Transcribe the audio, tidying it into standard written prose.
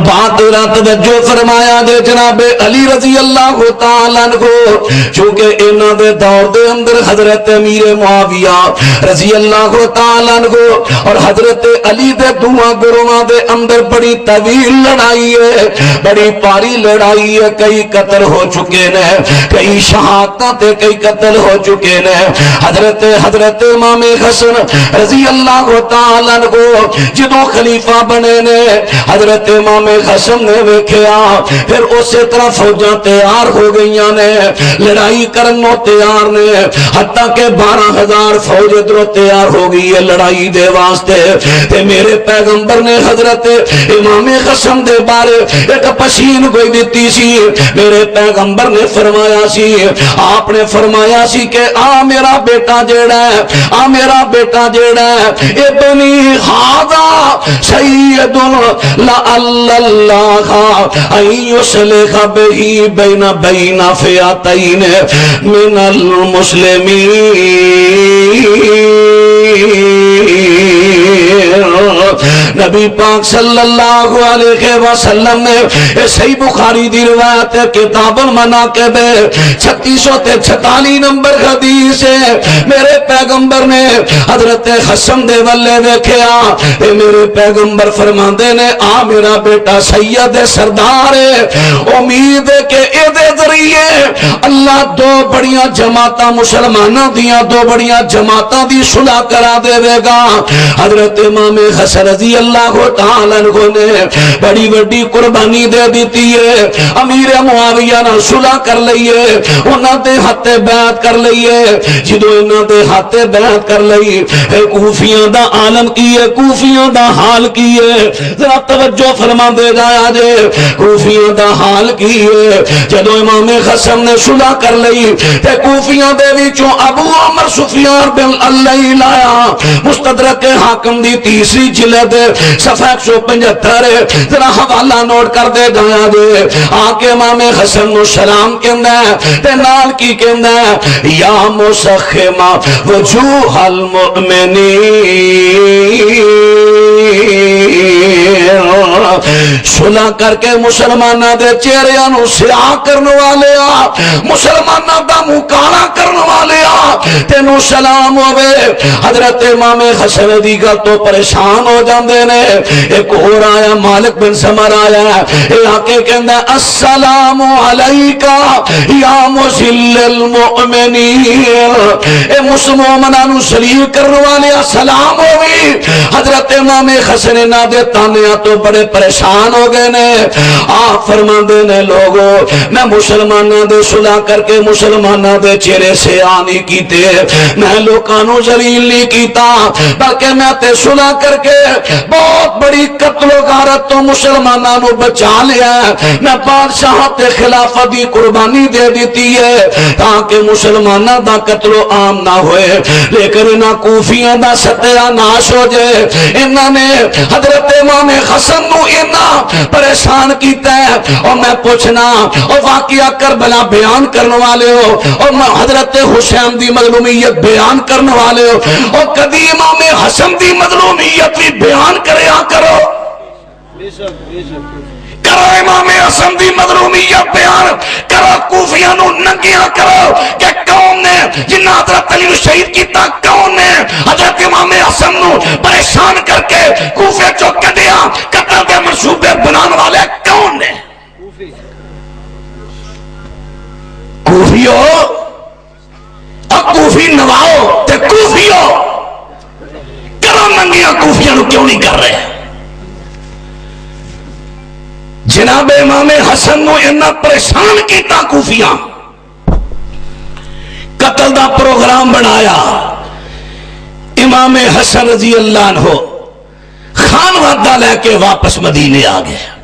بات توجہ فرمایا دے جناب علی رضی اللہ تعالیٰ عنہ چونکہ انہاں دے دور دے اندر حضرت امیر معاویہ رضی اللہ تعالیٰ عنہ اور حضرت علی دے دوہاں گروہاں دے اندر بڑی طویل لڑائی ہے، بڑی پاری لڑائی ہے، کئی قتل ہو چکے نے، کئی شہادتاں تے کئی قتل ہو چکے نے۔ حضرت امام حسن رضی اللہ تعالیٰ عنہ جدوں خلیفہ بنے نے حضرت امام حسن نے ویکھیا پھر اسی طرح فوجاں تیار ہو گئیاں نے، لڑائی کرنوں تیار نے، حتیٰ کہ 12,000 فوج ادھروں تیار ہو گئی ہے لڑائی دے واسطے۔ تے میرے پیغمبر نے حضرت امام حسن دے بارے ایک پشین کوئی دیتی سی، میرے پیغمبر نے فرمایا سی، آپ نے فرمایا سی کہ میرا بیٹا جیڑا ہے، میرا بیٹا جیڑا ہے ابنی ہاذا سید لعل اللہ ان یصلح بہ بین فئتین من المسلمین۔ نبی پاک صلی اللہ علیہ وسلم نے صحیح بخاری دی روایت کتاب المناقب 3646 نمبر حدیث ہے، میرے پیغمبر نے حضرت حسن دے والے ویکھیا تے میرے پیغمبر فرماندے نے میرا بیٹا سید سردار ہے، امید ہے کہ اے دے ذریعے اللہ دو بڑیاں جماعتاں مسلماناں دیاں دو بڑیاں جماعتاں دی صلح کرا دے گا۔ حضرت امام حسن رضی اللہ تعالیٰ عنہ نے بڑی بڑی قربانی دے دیتی ہے، امیر معاویہ نہ صلح کر لئیے، انہاں دے ہاتھ بیعت کر لئیے، جدو انہاں دے ہاتھ بیعت کر لئی کوفیاں دا عالم کیے، کوفیاں دا حال کیے، ذرا توجہ فرما دے جایا جے، کوفیاں دا حال کیے جدو امام حسن نے صلح کر لئی تے کوفیاں دے وچوں ابو عمر سفیان بن اللیل آیا، مستدرک حاکم دی تیسری جلد صفحہ 175 ذرا حوالہ نوٹ کر دے جایا دے، آکے امام حسن نو سلام کہندا ہے تے نال کی کہندا ہے یا مسخما وجوہ المؤمنین، صلح کر کے مسلمانہ دے چہریاں نو سیاہ کرنے والے مسلمانہ دا منہ کالا کرنے والے تینو سلام ہوئے۔ حضرت امام حسن دی گل تو پریشان ہو جاندے نے، ایک اور آیا مالک بن سمر آیا اے آکے کہندہ السلام علیکہ یا مزل المؤمنین، اے مومنانو سلیل کرنے والے سلام ہوئی۔ حضرت امام حسن نا دے تانیاں تو بڑے پریشان ہو گئے نے، آپ فرمان دے نے لوگو میں مسلمانہ دے صلح کر کے مسلمانہ دے چہرے سے آنی کیتے، میں لوکانو ذلیل نہیں کیتا، بلکہ میں تے صلح کر کے بہت بڑی قتل و غارت تو مسلمانہ نو بچا لیا، میں بادشاہ تے خلافت دی قربانی دے دیتی ہے تاکہ مسلمانہ دا قتل و عام نہ ہوئے، لیکن انہاں کوفیاں دا ستیہ ناش ہو جائے۔ انہاں نے حضرت امام حسن نو انہاں پریشان کیتا ہے، اور میں پوچھنا اور واقعہ کربلا بیان کرنے والے ہو اور حضرت حسین دی مظلومیت بیان کرنے والے ہو، اور کدی امام حسن دی مظلومیت بھی بیان کریا کرو، کرو امام حسن دی مظلومیت بیان کرو، کوفیاں نو ننگیاں کرو کہ کون نے جنہ حضرت علی شہید کیتا، کون نے حضرت امام حسن نو پریشان کر کے کوفے چو کڈیا، قتل دے منصوبے بنان والے کون نے؟ کوفیو کوفی نواؤ تے کوفیو کرو ننگیاں، کوفیاں نو کیوں نہیں کر رہے؟ جناب امام حسن نو انہاں پریشان کیتا، کوفیاں قتل دا پروگرام بنایا، امام حسن رضی اللہ عنہ خان وعدہ لے کے واپس مدینے آ گئے۔